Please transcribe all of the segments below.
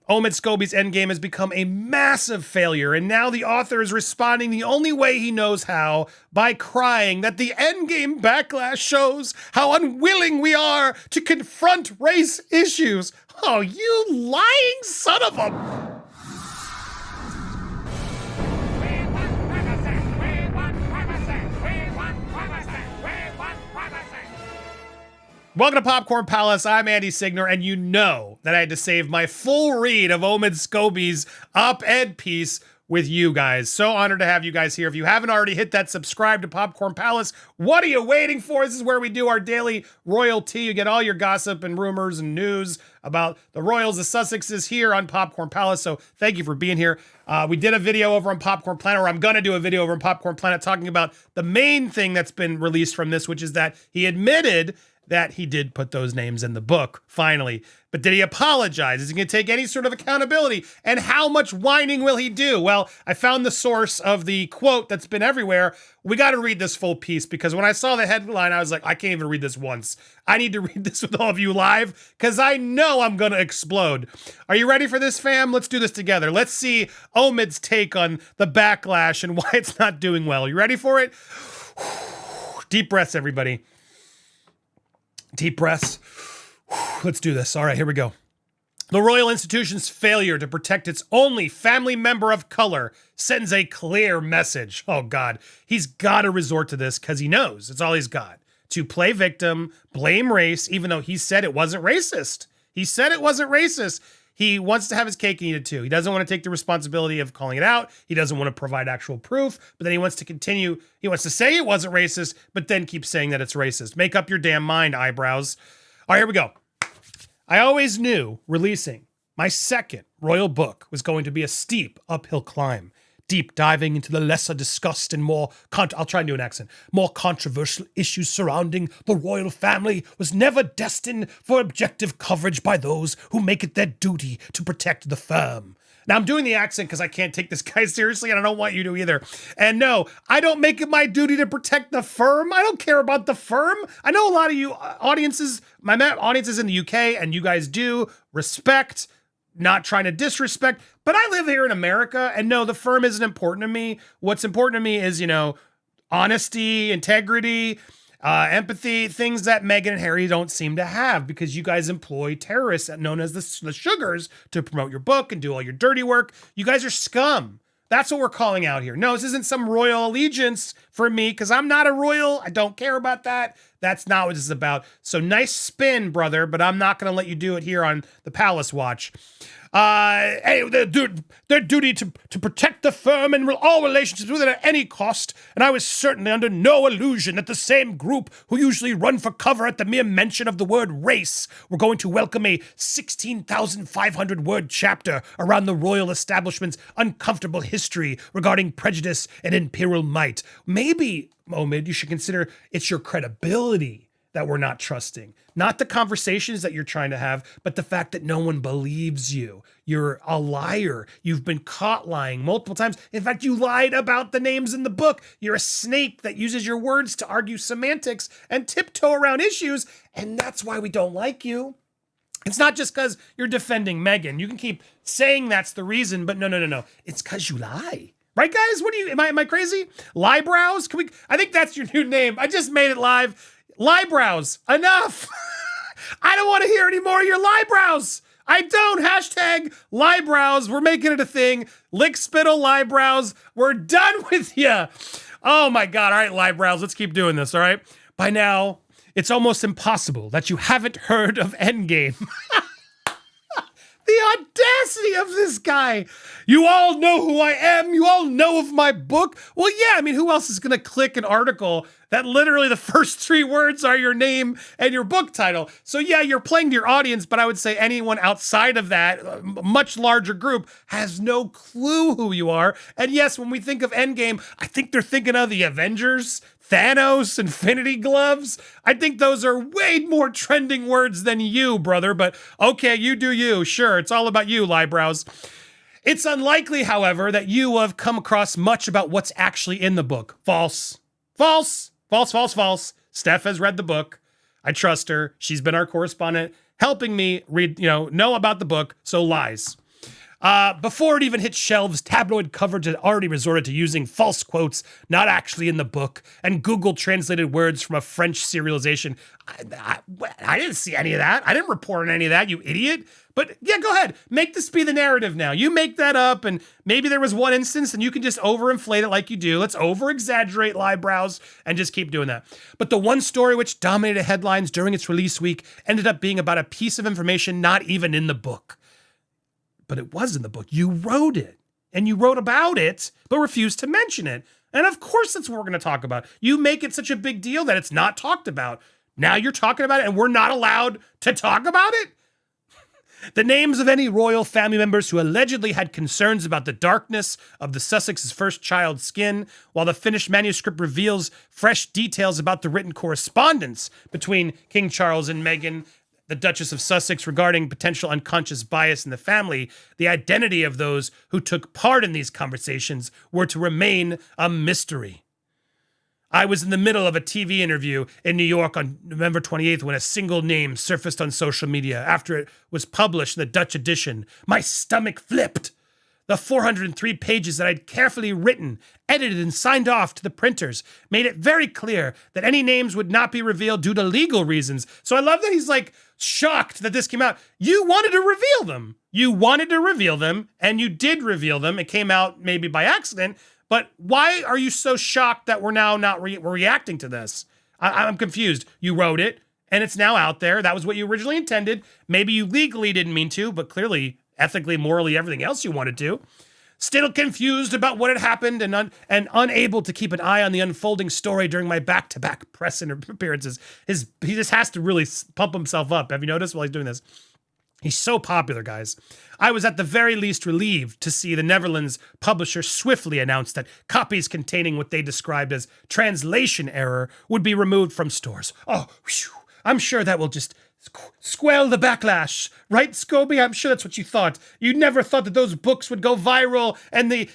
Omid Scobie's Endgame has become a massive failure, and now the author is responding the only way he knows how, by crying that the Endgame Backlash shows how unwilling we are to confront race issues. Oh, you lying son of a... Welcome to Popcorn Palace. I'm Andy Signer, and you know that I had to save my full read of Omid Scobie's op-ed piece with you guys. So honored to have you guys here. If you haven't already, hit that subscribe to Popcorn Palace. What are you waiting for? This is where we do our daily royalty. You get all your gossip and rumors and news about the royals, the Sussexes, here on Popcorn Palace. So thank you for being here. We did a video over on Popcorn Planet, or I'm going to do a video over on Popcorn Planet talking about the main thing that's been released from this, which is that he admitted that he did put those names in the book, finally. But did he apologize? Is he going to take any sort of accountability? And how much whining will he do? Well, I found the source of the quote that's been everywhere. We got to read this full piece, because when I saw the headline, I was like, I can't even read this once. I need to read this with all of you live, because I know I'm going to explode. Are you ready for this, fam? Let's do this together. Let's see Omid's take on the backlash and why it's not doing well. You ready for it? Deep breaths, everybody. Deep breaths. Let's do this. All right, here we go. The royal institution's failure to protect its only family member of color sends a clear message. Oh, God. He's got to resort to this because he knows it's all he's got. To play victim, blame race, even though he said it wasn't racist. He said it wasn't racist. He wants to have his cake and eat it too. He doesn't want to take the responsibility of calling it out. He doesn't want to provide actual proof, but then he wants to continue. He wants to say it wasn't racist, but then keep saying that it's racist. Make up your damn mind, eyebrows. All right, here we go. I always knew releasing my second royal book was going to be a steep uphill climb. Deep diving into the lesser discussed and more, I'll try and do an accent, more controversial issues surrounding the royal family was never destined for objective coverage by those who make it their duty to protect the firm. Now, I'm doing the accent because I can't take this guy seriously, and I don't want you to either. And no, I don't make it my duty to protect the firm. I don't care about the firm. I know a lot of you audiences, my audiences in the UK, and you guys do respect, not trying to disrespect, but I live here in America, and no, the firm isn't important to me. What's important to me is, honesty, integrity, empathy, things that Meghan and Harry don't seem to have, because you guys employ terrorists known as the sugars to promote your book and do all your dirty work. You guys are scum. That's what we're calling out here. No, this isn't some royal allegiance for me, because I'm not a royal. I don't care about that. That's not what this is about. So nice spin, brother, but I'm not going to let you do it here on the Palace Watch. Hey, their duty to protect the firm and all relationships with it at any cost, and I was certainly under no illusion that the same group who usually run for cover at the mere mention of the word race were going to welcome a 16,500 word chapter around the royal establishment's uncomfortable history regarding prejudice and imperial might. Maybe, Omid, you should consider it's your credibility that we're not trusting. Not the conversations that you're trying to have, but the fact that no one believes you. You're a liar. You've been caught lying multiple times. In fact, you lied about the names in the book. You're a snake that uses your words to argue semantics and tiptoe around issues, and that's why we don't like you. It's not just because you're defending Meghan. You can keep saying that's the reason, but no. It's because you lie. Right, guys? What do you, am I crazy? Librows? I think that's your new name. I just made it live. Librows, enough. I don't want to hear any more of your librows. I don't. Hashtag librows. We're making it a thing. Lick spittle librows. We're done with you. Oh my God. All right, librows. Let's keep doing this. All right. By now, it's almost impossible that you haven't heard of Endgame. The audacity of this guy. You all know who I am. You all know of my book. Well, yeah, I mean, who else is going to click an article that literally the first three words are your name and your book title? So yeah, you're playing to your audience, but I would say anyone outside of that, a much larger group, has no clue who you are. And yes, when we think of Endgame, I think they're thinking of the Avengers, Thanos, Infinity Gloves. I think those are way more trending words than you, brother, but okay, you do you. Sure, it's all about you, Librows. It's unlikely, however, that you will have come across much about what's actually in the book. False. False. False, false, false. Steph has read the book. I trust her. She's been our correspondent, helping me read, know about the book. So lies. Before it even hit shelves, tabloid coverage had already resorted to using false quotes not actually in the book, and Google translated words from a French serialization. I didn't see any of that. I didn't report on any of that, you idiot. But yeah, go ahead. Make this be the narrative now. You make that up, and maybe there was one instance, and you can just overinflate it like you do. Let's over-exaggerate librows and just keep doing that. But the one story which dominated headlines during its release week ended up being about a piece of information not even in the book. But it was in the book. You wrote it, and you wrote about it, but refused to mention it. And of course that's what we're going to talk about. You make it such a big deal that it's not talked about. Now you're talking about it, and we're not allowed to talk about it? The names of any royal family members who allegedly had concerns about the darkness of the Sussexes' first child's skin, while the finished manuscript reveals fresh details about the written correspondence between King Charles and Meghan, the Duchess of Sussex, regarding potential unconscious bias in the family. The identity of those who took part in these conversations were to remain a mystery. I was in the middle of a TV interview in New York on November 28th when a single name surfaced on social media. After it was published in the Dutch edition, my stomach flipped. The 403 pages that I'd carefully written, edited, and signed off to the printers made it very clear that any names would not be revealed due to legal reasons. So I love that he's like shocked that this came out. You wanted to reveal them. You wanted to reveal them, and you did reveal them. It came out maybe by accident, but why are you so shocked that we're now not we're reacting to this? I'm confused. You wrote it, and it's now out there. That was what you originally intended. Maybe you legally didn't mean to, but clearly, ethically, morally, everything else you wanted to. Still confused about what had happened and unable to keep an eye on the unfolding story during my back-to-back press appearances. He just has to really pump himself up. Have you noticed while he's doing this? He's so popular, guys. I was at the very least relieved to see the Netherlands publisher swiftly announce that copies containing what they described as translation error would be removed from stores. Oh, whew, I'm sure that will just squell the backlash. Right, Scobie? I'm sure that's what you thought. You never thought that those books would go viral and the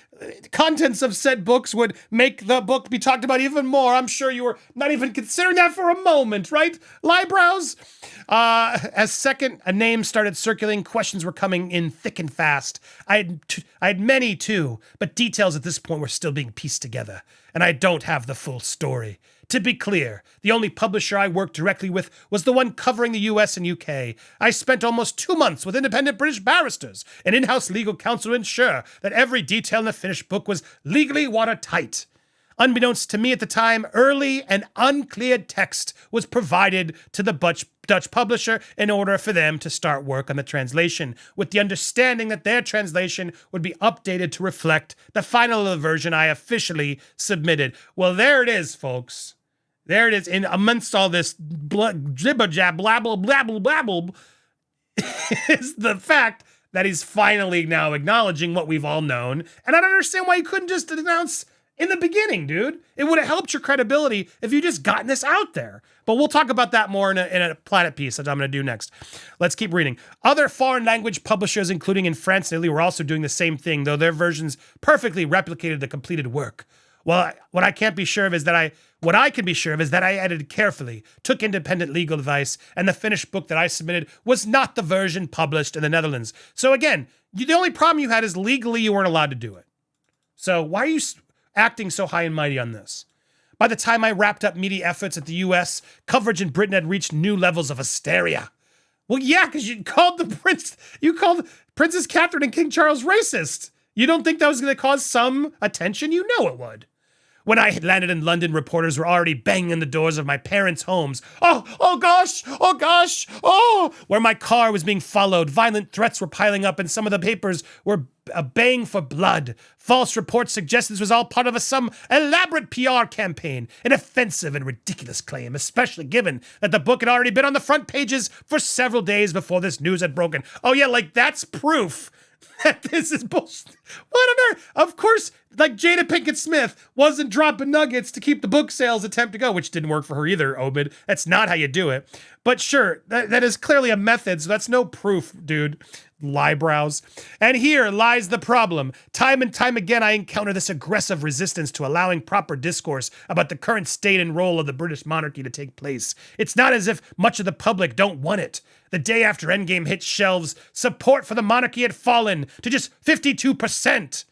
contents of said books would make the book be talked about even more. I'm sure you were not even considering that for a moment, right? Librows? As a name started circulating, questions were coming in thick and fast. I had many too, but details at this point were still being pieced together, and I don't have the full story. To be clear, the only publisher I worked directly with was the one covering the US and UK. I spent almost 2 months with independent British barristers and in-house legal counsel to ensure that every detail in the finished book was legally watertight. Unbeknownst to me at the time, early and uncleared text was provided to the Dutch publisher in order for them to start work on the translation, with the understanding that their translation would be updated to reflect the final version I officially submitted. Well, there it is, folks. There it is. In amongst all this jibber-jab, blabble, blabble, blabble, is the fact that he's finally now acknowledging what we've all known. And I don't understand why you couldn't just announce in the beginning, dude. It would have helped your credibility if you just gotten this out there. But we'll talk about that more in a Planet piece that I'm going to do next. Let's keep reading. Other foreign language publishers, including in France and Italy, were also doing the same thing, though their versions perfectly replicated the completed work. Well, what I can be sure of is that I edited carefully, took independent legal advice, and the finished book that I submitted was not the version published in the Netherlands. So again, the only problem you had is legally you weren't allowed to do it. So why are you acting so high and mighty on this? By the time I wrapped up media efforts at the US, coverage in Britain had reached new levels of hysteria. Well, yeah, because you called Princess Catherine and King Charles racist. You don't think that was going to cause some attention? You know it would. When I had landed in London, reporters were already banging on the doors of my parents' homes. Oh gosh, where my car was being followed. Violent threats were piling up, and some of the papers were baying for blood. False reports suggested this was all part of some elaborate PR campaign. An offensive and ridiculous claim, especially given that the book had already been on the front pages for several days before this news had broken. Oh yeah, like that's proof that this is bullshit. What on earth? Of course, like Jada Pinkett Smith wasn't dropping nuggets to keep the book sales attempt to go, which didn't work for her either, Omid. That's not how you do it. But sure, that is clearly a method, so that's no proof, dude. librows. And here lies the problem. Time and time again, I encounter this aggressive resistance to allowing proper discourse about the current state and role of the British monarchy to take place. It's not as if much of the public don't want it. The day after Endgame hit shelves, support for the monarchy had fallen to just 52%.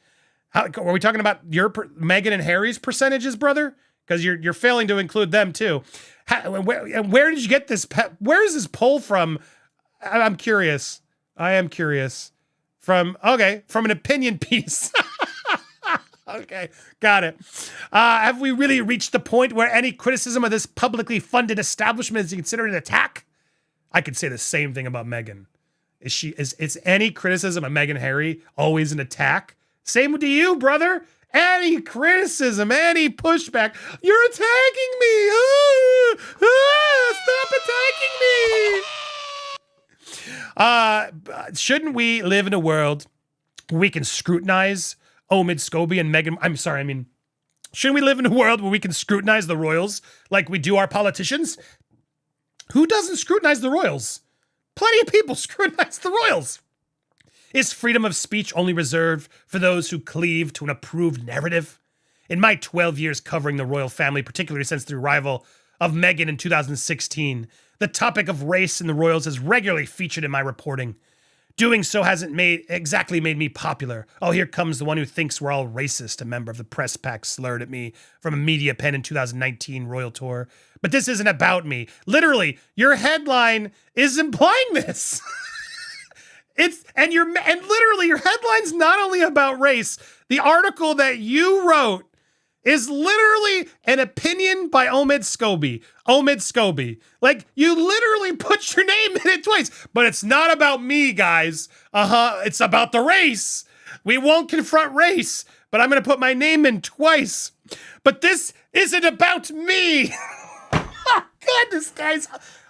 How, are we talking about your Meghan and Harry's percentages, brother? Because you're failing to include them too. Where did you get this? Where is this poll from? I'm curious. I am curious. From an opinion piece. Okay, got it. Have we really reached the point where any criticism of this publicly funded establishment is considered an attack? I could say the same thing about Meghan. Is any criticism of Meghan and Harry always an attack? Same to you, brother. Any criticism, any pushback, you're attacking me. Stop attacking me. Shouldn't we live in a world where we can scrutinize Omid Scobie and Meghan? Shouldn't we live in a world where we can scrutinize the royals like we do our politicians? Who doesn't scrutinize the royals? Plenty of people scrutinize the royals. Is freedom of speech only reserved for those who cleave to an approved narrative? In my 12 years covering the royal family, particularly since the arrival of Meghan in 2016, the topic of race in the royals has regularly featured in my reporting. Doing so hasn't exactly made me popular. Oh, here comes the one who thinks we're all racist, a member of the press pack slurred at me from a media pen in 2019 royal tour. But this isn't about me. Literally, your headline is implying this. And literally your headline's not only about race. The article that you wrote is literally an opinion by Omid Scobie. Omid Scobie. Like, you literally put your name in it twice. But it's not about me, guys. It's about the race. We won't confront race, but I'm going to put my name in twice. But this isn't about me. God, this guy's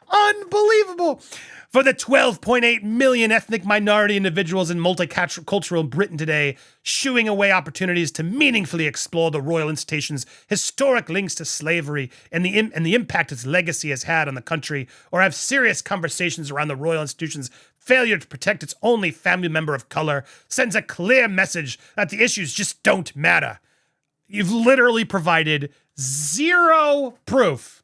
unbelievable. For the 12.8 million ethnic minority individuals in multicultural Britain today, shooing away opportunities to meaningfully explore the royal institution's historic links to slavery and the impact its legacy has had on the country, or have serious conversations around the royal institution's failure to protect its only family member of color, sends a clear message that the issues just don't matter. You've literally provided zero proof.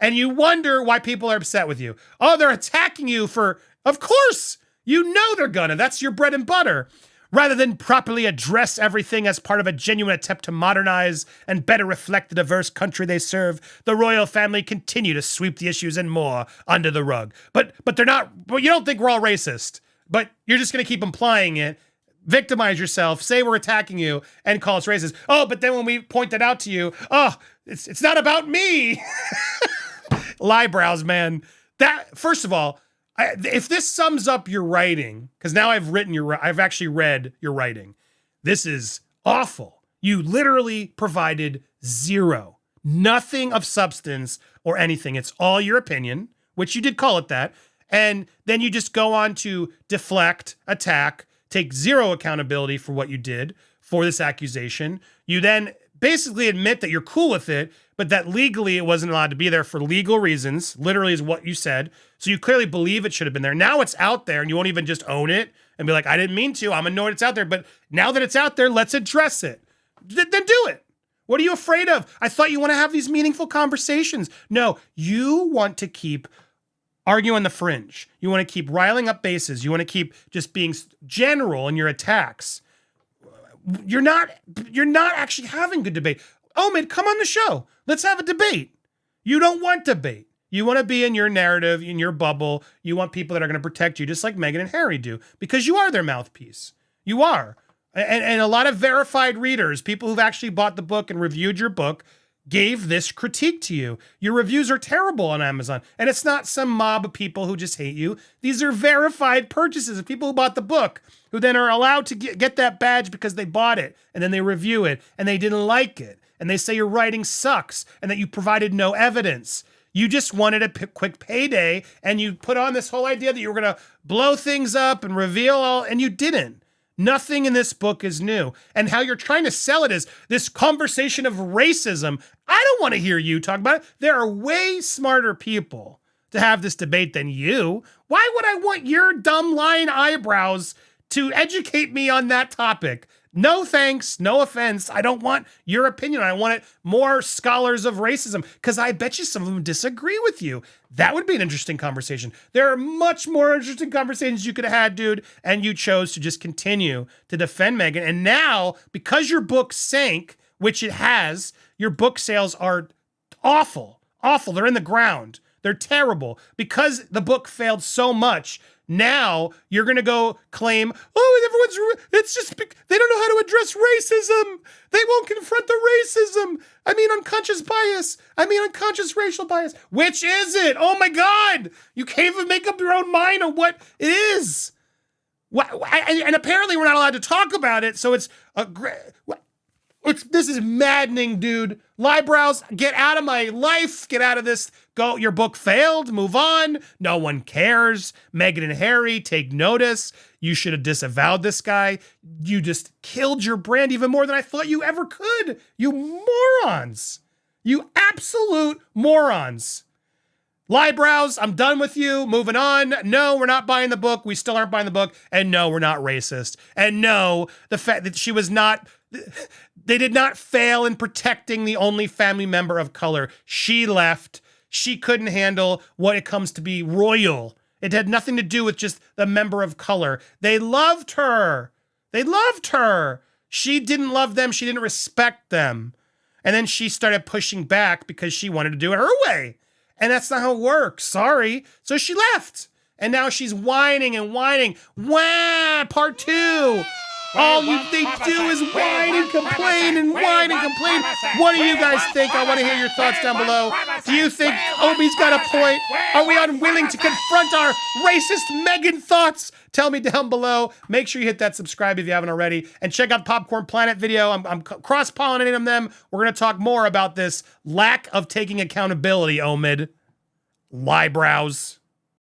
And you wonder why people are upset with you. Oh, they're attacking you for, of course, you know they're gonna. That's your bread and butter. Rather than properly address everything as part of a genuine attempt to modernize and better reflect the diverse country they serve, the royal family continue to sweep the issues and more under the rug. But they're not, but you don't think we're all racist. But you're just gonna keep implying it, victimize yourself, say we're attacking you, and call us racist. Oh, but then when we point that out to you, oh, it's not about me. Librows, man. That, first of all, if this sums up your writing, because now I've actually read your writing. This is awful. You literally provided zero, nothing of substance or anything. It's all your opinion, which you did call it that. And then you just go on to deflect, attack, take zero accountability for what you did for this accusation. You then basically admit that you're cool with it, but that legally it wasn't allowed to be there for legal reasons, literally is what you said. So you clearly believe it should have been there. Now it's out there and you won't even just own it and be like, I didn't mean to, I'm annoyed it's out there. But now that it's out there, let's address it. Then do it. What are you afraid of? I thought you want to have these meaningful conversations. No, you want to keep arguing on the fringe. You want to keep riling up bases. You want to keep just being general in your attacks. You're not actually having good debate. Omid, come on the show. Let's have a debate. You don't want debate. You want to be in your narrative, in your bubble. You want people that are going to protect you, just like Meghan and Harry do, because you are their mouthpiece. You are. And a lot of verified readers, people who've actually bought the book and reviewed your book, gave this critique to you. Your reviews are terrible on Amazon. And it's not some mob of people who just hate you. These are verified purchases of people who bought the book, who then are allowed to get that badge because they bought it. And then they review it and they didn't like it. And they say your writing sucks and that you provided no evidence. You just wanted a quick payday and you put on this whole idea that you were going to blow things up and reveal all, and you didn't. Nothing in this book is new. And how you're trying to sell it is this conversation of racism. I don't want to hear you talk about it. There are way smarter people to have this debate than you. Why would I want your dumb lying eyebrows to educate me on that topic? No thanks, no offense. I don't want your opinion. I want it more scholars of racism, because I bet you some of them disagree with you. That would be an interesting conversation. There are much more interesting conversations you could have had, dude, and you chose to just continue to defend Meghan. And now, because your book sank, which it has, your book sales are awful. Awful. They're in the ground. They're terrible. Because the book failed so much, now you're going to go claim, it's just, they don't know how to address racism. They won't confront the racism. I mean, unconscious bias. I mean, unconscious racial bias. Which is it? Oh my God. You can't even make up your own mind on what it is. And apparently we're not allowed to talk about it. So this is maddening, dude. Librows, get out of my life. Get out of this. Go, your book failed. Move on. No one cares. Meghan and Harry, take notice. You should have disavowed this guy. You just killed your brand even more than I thought you ever could. You morons. You absolute morons. Librows, I'm done with you. Moving on. No, we're not buying the book. We still aren't buying the book. And no, we're not racist. And no, the fact that she was not... They did not fail in protecting the only family member of color. She left. She couldn't handle what it comes to be royal. It had nothing to do with just the member of color. They loved her. They loved her. She didn't love them. She didn't respect them. And then she started pushing back because she wanted to do it her way. And that's not how it works. Sorry. So she left. And now she's whining and whining. Wah, part 2. All they do is whine and complain and whine and complain. What do you guys think? I want to hear your thoughts down below. Do you think Omid's got a point? Are we unwilling to confront our racist Meghan thoughts? Tell me down below. Make sure you hit that subscribe if you haven't already. And check out Popcorn Planet video. I'm cross-pollinating them. We're going to talk more about this lack of taking accountability, Omid. Librows.